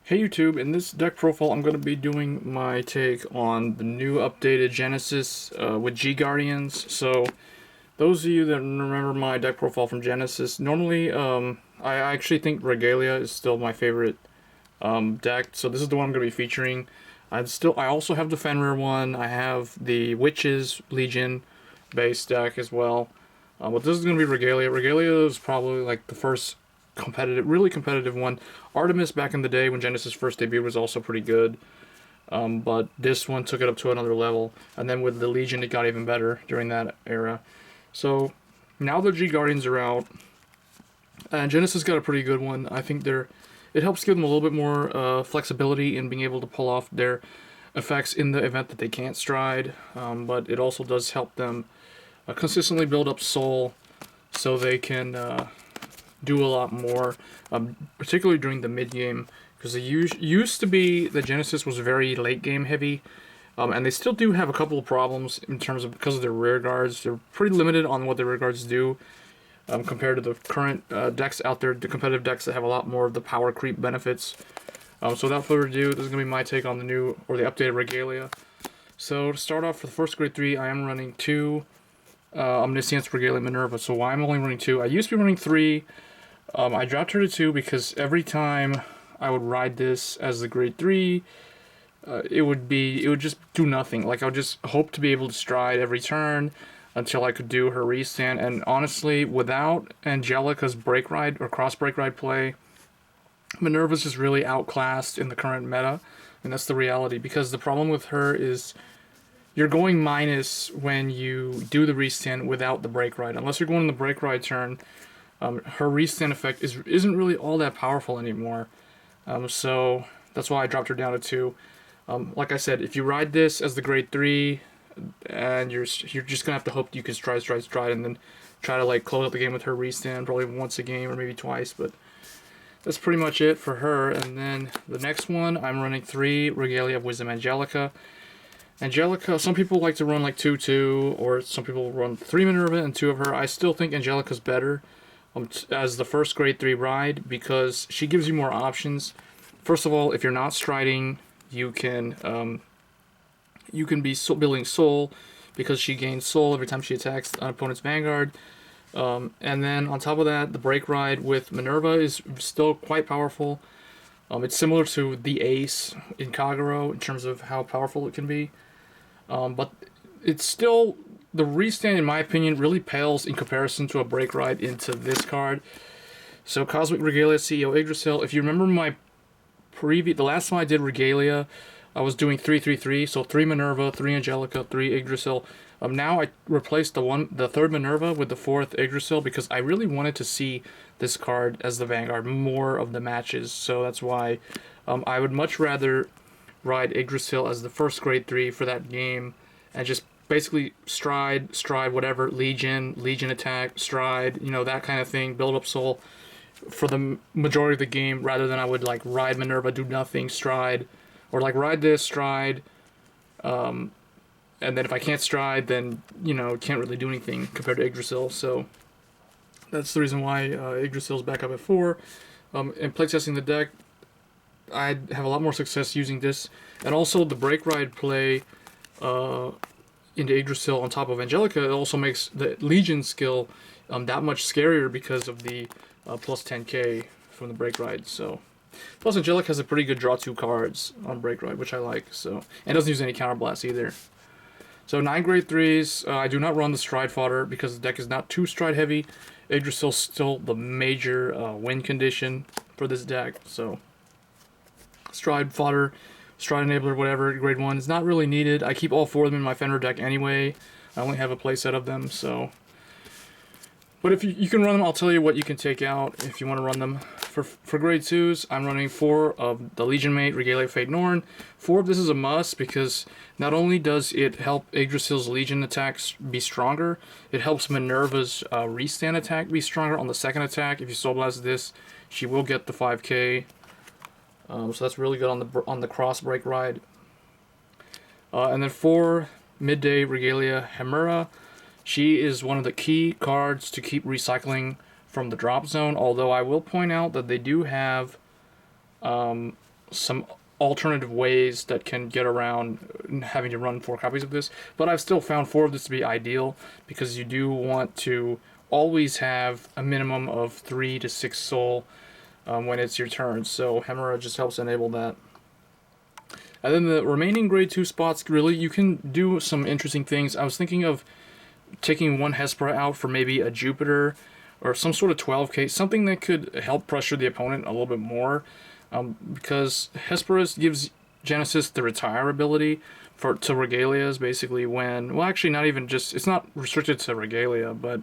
Hey YouTube, in this deck profile I'm going to be doing my take on the new updated Genesis with G Guardians. So those of you that remember my deck profile from Genesis, normally I actually think Regalia is still my favorite deck, so this is the one I'm going to be featuring. I also have the Fenrir one, I have the Witches Legion base deck as well. But this is going to be Regalia. Regalia is probably like the first really competitive one. Artemis back in the day when Genesis first debuted was also pretty good. But this one took it up to another level. And then with the Legion it got even better during that era. So now the G Guardians are out. And Genesis got a pretty good one. I think it helps give them a little bit more flexibility in being able to pull off their effects in the event that they can't stride. But it also does help them consistently build up soul so they can do a lot more, particularly during the mid game, because it used to be that Genesis was very late game heavy, and they still do have a couple of problems in terms of because of their rear guards. They're pretty limited on what their rear guards do compared to the current decks out there, the competitive decks that have a lot more of the power creep benefits. So without further ado, this is going to be my take on the updated Regalia. So to start off for the first grade 3, I am running 2 Omniscience Regalia Minerva. So why I'm only running 2? I used to be running 3. I dropped her to 2 because every time I would ride this as the grade 3, it would just do nothing. Like I would just hope to be able to stride every turn until I could do her restand. And honestly, without Angelica's break ride or cross break ride play, Minerva's just really outclassed in the current meta, and that's the reality. Because the problem with her is you're going minus when you do the restand without the break ride. Unless you're going on the break ride turn, her restand effect isn't really all that powerful anymore. So that's why I dropped her down to 2. Like I said, if you ride this as the grade 3, and you're just gonna have to hope you can stride, and then try to like close out the game with her restand probably once a game or maybe twice. But that's pretty much it for her. And then the next one, I'm running 3 Regalia of Wisdom Angelica. Angelica, some people like to run like 2-2, or some people run 3 Minerva and 2 of her. I still think Angelica's better as the first grade 3 ride because she gives you more options. First of all, if you're not striding, you can be building soul because she gains soul every time she attacks an opponent's Vanguard. And then on top of that, the break ride with Minerva is still quite powerful. It's similar to the Ace in Kagero in terms of how powerful it can be. But it's still, the restand in my opinion really pales in comparison to a break ride into this card. So Cosmic Regalia CEO Yggdrasil, if you remember the last time I did Regalia, I was doing 3-3-3, so 3 Minerva, 3 Angelica, 3 Yggdrasil. Now I replaced the 3rd Minerva with the 4th Yggdrasil because I really wanted to see this card as the Vanguard more of the matches. So that's why I would much rather ride Yggdrasil as the first grade 3 for that game and just basically stride, whatever, Legion attack, stride, that kind of thing, build up soul for the majority of the game rather than I would like ride Minerva, do nothing, stride, or like ride this, stride, and then if I can't stride, then, can't really do anything compared to Yggdrasil. So that's the reason why Yggdrasil's back up at 4. In playtesting the deck, I have a lot more success using this, and also the break ride play into Yggdrasil on top of Angelica. It also makes the Legion skill that much scarier because of the plus 10k from the break ride. So plus Angelica has a pretty good draw 2 cards on break ride, which I like. So, and doesn't use any counterblast either. So 9 grade 3s. I do not run the stride fodder because the deck is not too stride heavy. Yggdrasil's still the major win condition for this deck. So stride fodder, stride enabler, whatever, grade 1 is not really needed. I keep all 4 of them in my Fenrir deck anyway. I only have a playset of them, so. But if you can run them, I'll tell you what you can take out if you want to run them. For grade 2s, I'm running 4 of the Legion Mate, Regalia Fate Norn. 4 of this is a must because not only does it help Yggdrasil's Legion attacks be stronger, it helps Minerva's restand attack be stronger on the second attack. If you Soul Blast this, she will get the 5k. So that's really good on the cross break ride. And then 4 midday Regalia Hemera. She is one of the key cards to keep recycling from the drop zone, although I will point out that they do have some alternative ways that can get around having to run 4 copies of this. But I've still found 4 of this to be ideal, because you do want to always have a minimum of 3 to 6 soul when it's your turn. So Hemera just helps enable that. And then the remaining grade 2 spots, really, you can do some interesting things. I was thinking of taking 1 Hespera out for maybe a Jupiter or some sort of 12k, something that could help pressure the opponent a little bit more, because Hesperus gives Genesis the retire ability to Regalias, basically when, well, actually not even just, it's not restricted to Regalia, but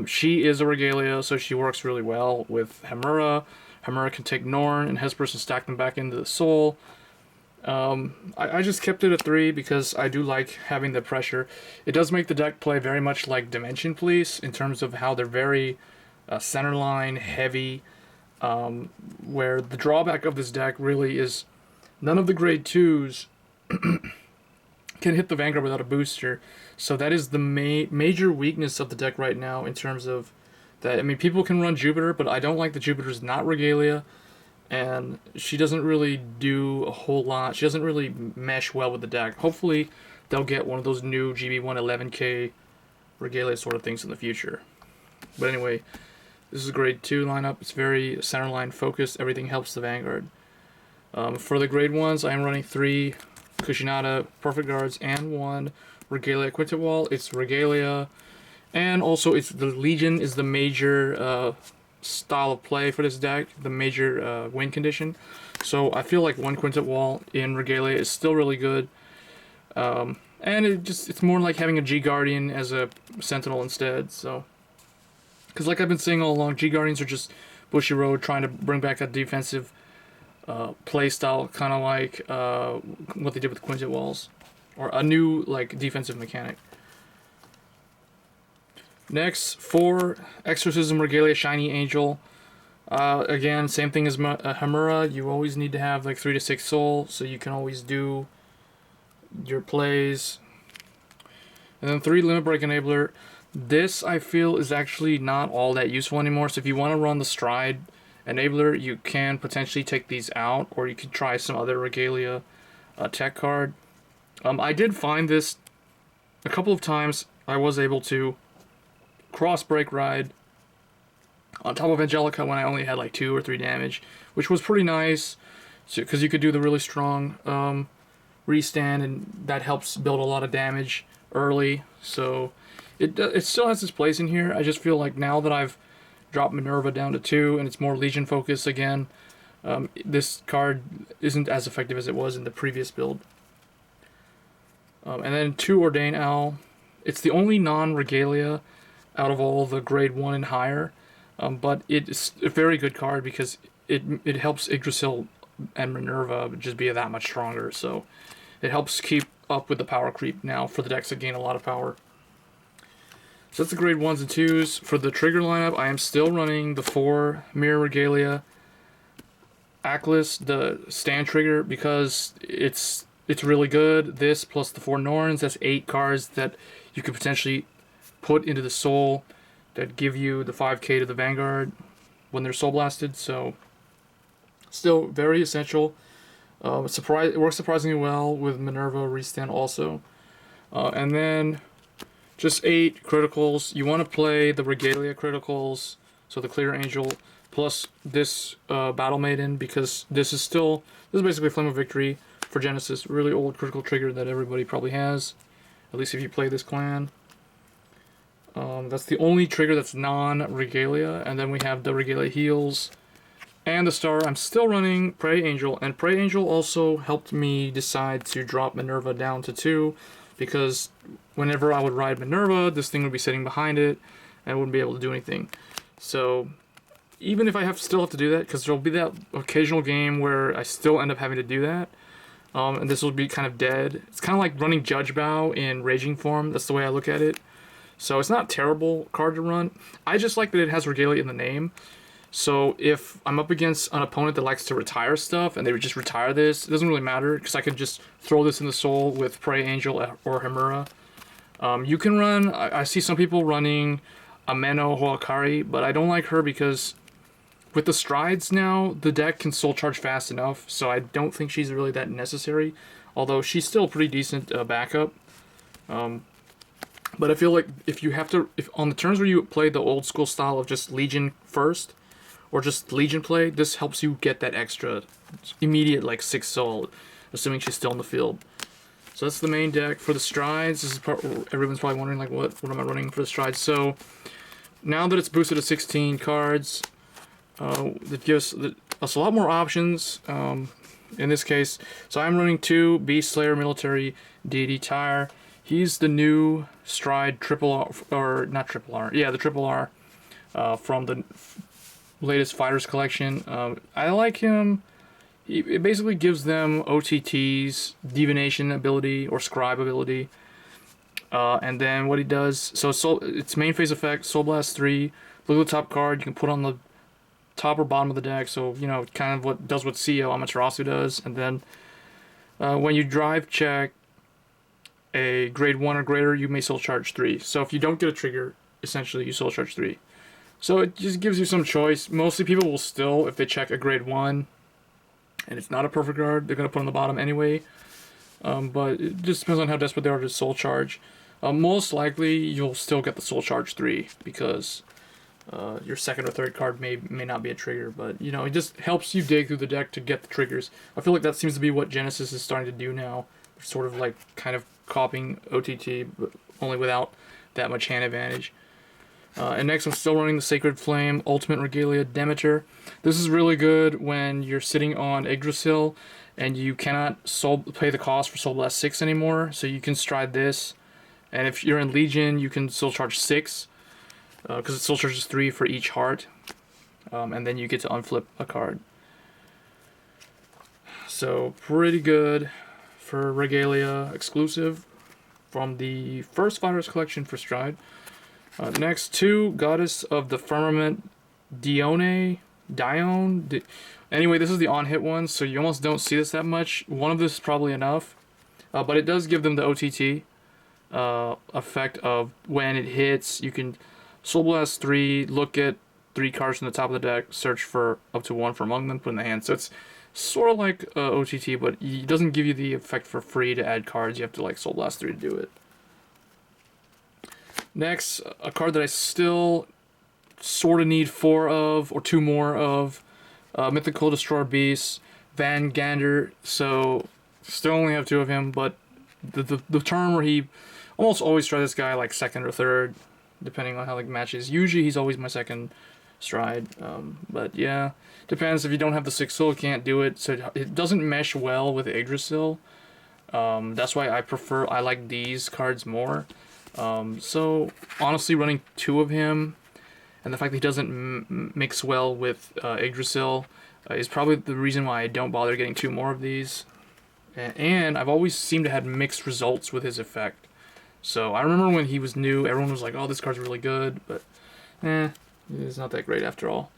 she is a Regalia, so she works really well with Hemera. Hemera can take Norn and Hesperus and stack them back into the soul. I just kept it at 3 because I do like having the pressure. It does make the deck play very much like Dimension Police in terms of how they're very centerline heavy, where the drawback of this deck really is none of the grade 2s can hit the Vanguard without a booster. So that is the major weakness of the deck right now in terms of that. I mean, people can run Jupiter, but I don't like the Jupiter's not Regalia. And she doesn't really do a whole lot. She doesn't really mesh well with the deck. Hopefully, they'll get one of those new GB1 11k Regalia sort of things in the future. But anyway, this is a grade 2 lineup. It's very centerline focused. Everything helps the Vanguard. For the grade 1s, I am running 3 Kushinada Perfect Guards and 1 Regalia Quintet Wall. It's Regalia. And also, it's the Legion is the major style of play for this deck, the major win condition. So I feel like 1 Quintet Wall in Regalia is still really good. And it's more like having a G Guardian as a Sentinel instead. So, because like I've been saying all along, G Guardians are just Bushiroad trying to bring back that defensive play style, kind of like what they did with Quintet Walls, or a new like defensive mechanic. Next, 4 Exorcism Regalia Shiny Angel. Again, same thing as Hemera. You always need to have like 3 to 6 soul, so you can always do your plays. And then 3 Limit Break Enabler. This, I feel, is actually not all that useful anymore. So if you want to run the Stride Enabler, you can potentially take these out, or you could try some other Regalia tech card. I did find this a couple of times. I was able to cross break ride on top of Angelica when I only had like 2 or 3 damage, which was pretty nice, because you could do the really strong restand, and that helps build a lot of damage early. So it still has its place in here. I just feel like now that I've dropped Minerva down to 2 and it's more Legion focused again, this card isn't as effective as it was in the previous build. And then 2 Ordain Owl. It's the only non-Regalia out of all the grade 1 and higher, but it's a very good card because it helps Yggdrasil and Minerva just be that much stronger, so it helps keep up with the power creep now for the decks that gain a lot of power. So that's the grade 1s and 2s. For the trigger lineup, I am still running the 4 Mirror Regalia Atlas, the stand trigger, because it's really good. This plus the 4 Norns, that's 8 cards that you could potentially put into the soul that give you the 5k to the Vanguard when they're soul blasted. So still very essential. It works surprisingly well with Minerva Restand also. And then just 8 criticals. You want to play the Regalia criticals, so the Clear Angel plus this Battle Maiden, because this is basically Flame of Victory for Genesis, really old critical trigger that everybody probably has, at least if you play this clan. That's the only trigger that's non-Regalia. And then we have the Regalia Heals and the Star. I'm still running Prey Angel, and Prey Angel also helped me decide to drop Minerva down to 2, because whenever I would ride Minerva, this thing would be sitting behind it and I wouldn't be able to do anything. So even if I still have to do that, because there'll be that occasional game where I still end up having to do that, and this will be kind of dead. It's kind of like running Judge Bow in Raging form. That's the way I look at it. So it's not a terrible card to run. I just like that it has Regalia in the name. So if I'm up against an opponent that likes to retire stuff and they would just retire this, it doesn't really matter, because I could just throw this in the soul with Prey Angel or Hemera. You can run, I see some people running Ameno Hoakari, but I don't like her because with the strides now, the deck can soul charge fast enough, so I don't think she's really that necessary. Although she's still a pretty decent backup. But I feel like if you have to, if on the turns where you play the old school style of just Legion first, or just Legion play, this helps you get that extra immediate like 6 soul, assuming she's still in the field. So that's the main deck. For the strides, this is part where everyone's probably wondering like what am I running for the strides. So now that it's boosted to 16 cards, that gives us a lot more options. In this case, so I'm running 2 Beast Slayer Military Deity Tyre. He's the new Stride triple R, or not triple R, yeah, the triple R from the latest Fighters collection. I like him. It basically gives them OTTs, Divination ability or Scribe ability. And then what he does, so its main phase effect, Soul Blast 3. Look at the top card, you can put on the top or bottom of the deck, so you know kind of what does what CEO Amaterasu does. And then when you drive check a grade 1 or greater, you may soul charge 3. So if you don't get a trigger, essentially you soul charge 3. So it just gives you some choice. Mostly people will still, if they check a grade 1 and it's not a perfect card, they're going to put on the bottom anyway. But it just depends on how desperate they are to soul charge. Most likely you'll still get the soul charge 3 because your second or third card may not be a trigger, but you know, it just helps you dig through the deck to get the triggers. I feel like that seems to be what Genesis is starting to do now. They're sort of like kind of copying OTT, but only without that much hand advantage. And next I'm still running the Sacred Flame Ultimate Regalia Demeter. This is really good when you're sitting on Yggdrasil and you cannot pay the cost for Soul Blast 6 anymore, so you can stride this. And if you're in Legion, you can still charge 6. Because it still charges 3 for each heart, and then you get to unflip a card. So pretty good for Regalia exclusive from the first Fighters collection for Stride. Next, 2 Goddess of the Firmament Dione. Anyway, this is the on-hit one, so you almost don't see this that much. One of this is probably enough, but it does give them the OTT effect of when it hits, you can Soul Blast 3, look at 3 cards from the top of the deck, search for up to 1 from among them, put in the hand. So it's sort of like OTT, but it doesn't give you the effect for free to add cards. You have to like Soul Blast 3 to do it. Next, a card that I still sort of need 4 of, or 2 more of, Mythical Destroyer Beast, Vanguard. So still only have 2 of him, but the turn where he almost always try this guy like second or third, depending on how the match is. Usually he's always my second stride, but yeah, depends. If you don't have the 6 soul, you can't do it, so it doesn't mesh well with Yggdrasil. That's why I like these cards more. So honestly, running 2 of him, and the fact that he doesn't mix well with Yggdrasil is probably the reason why I don't bother getting 2 more of these. And I've always seemed to have mixed results with his effect. So I remember when he was new, everyone was like, oh, this card's really good, but it's not that great after all.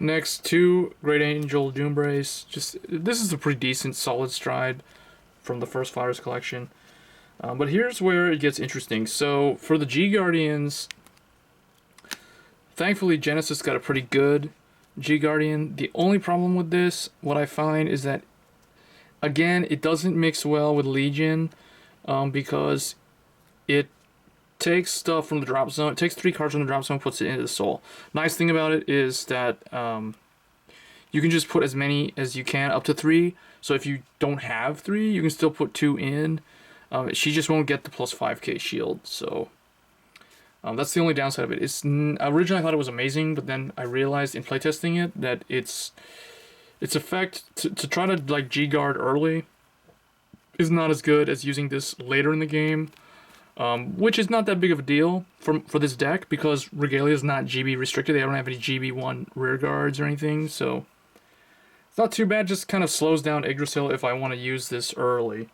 Next, 2 Great Angel Doombrace. This is a pretty decent, solid stride from the first Fighters collection. But here's where it gets interesting. So for the G Guardians, thankfully Genesis got a pretty good G Guardian. The only problem with this, what I find, is that, again, it doesn't mix well with Legion. Because it takes stuff from the drop zone. It takes 3 cards from the drop zone and puts it into the soul. Nice thing about it is that you can just put as many as you can, up to 3. So if you don't have 3, you can still put 2 in. She just won't get the plus 5k shield. So that's the only downside of it. Originally I thought it was amazing, but then I realized in playtesting it that its effect to try to like G-guard early is not as good as using this later in the game, which is not that big of a deal for this deck because Regalia is not GB restricted. They don't have any GB1 rear guards or anything, so it's not too bad. Just kind of slows down Yggdrasil if I want to use this early.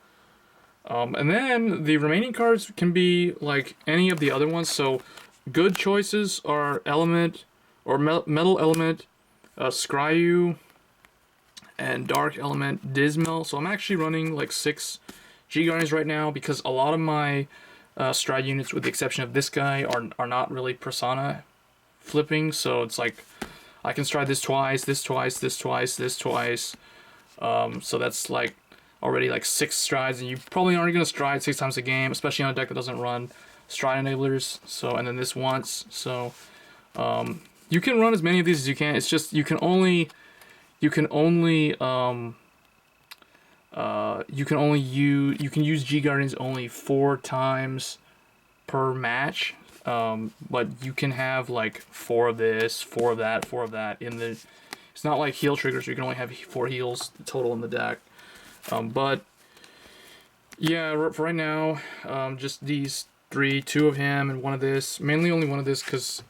And then the remaining cards can be like any of the other ones. So good choices are Element or Metal Element, Scryu, and Dark Element Dismal. So I'm actually running like 6 G Guardians right now because a lot of my stride units, with the exception of this guy, are not really persona flipping. So it's like I can stride this twice, this twice, this twice, this twice. So that's like already like 6 strides, and you probably aren't going to stride 6 times a game, especially on a deck that doesn't run stride enablers. So, and then this once. So you can run as many of these as you can. It's just you can only use G Guardians only 4 times per match. But you can have like 4 of this, 4 of that, 4 of that in the. It's not like heal triggers. You can only have 4 heals total in the deck. But yeah, for right now, just these 3, 2 of him and 1 of this. Mainly only 1 of this because,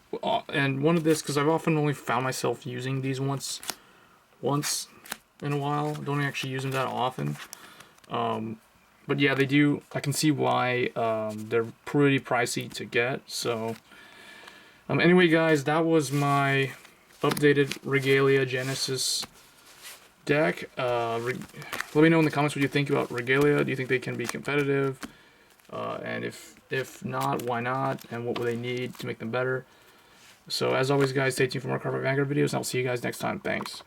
and 1 of this because I've often only found myself using these once in a while. I don't actually use them that often. But yeah, they do. I can see why they're pretty pricey to get. So anyway, guys, that was my updated Regalia Genesis deck. Let me know in the comments what you think about Regalia. Do you think they can be competitive? And if not, why not? And what will they need to make them better? So as always, guys, stay tuned for more Cardfight Vanguard videos, and I'll see you guys next time. Thanks.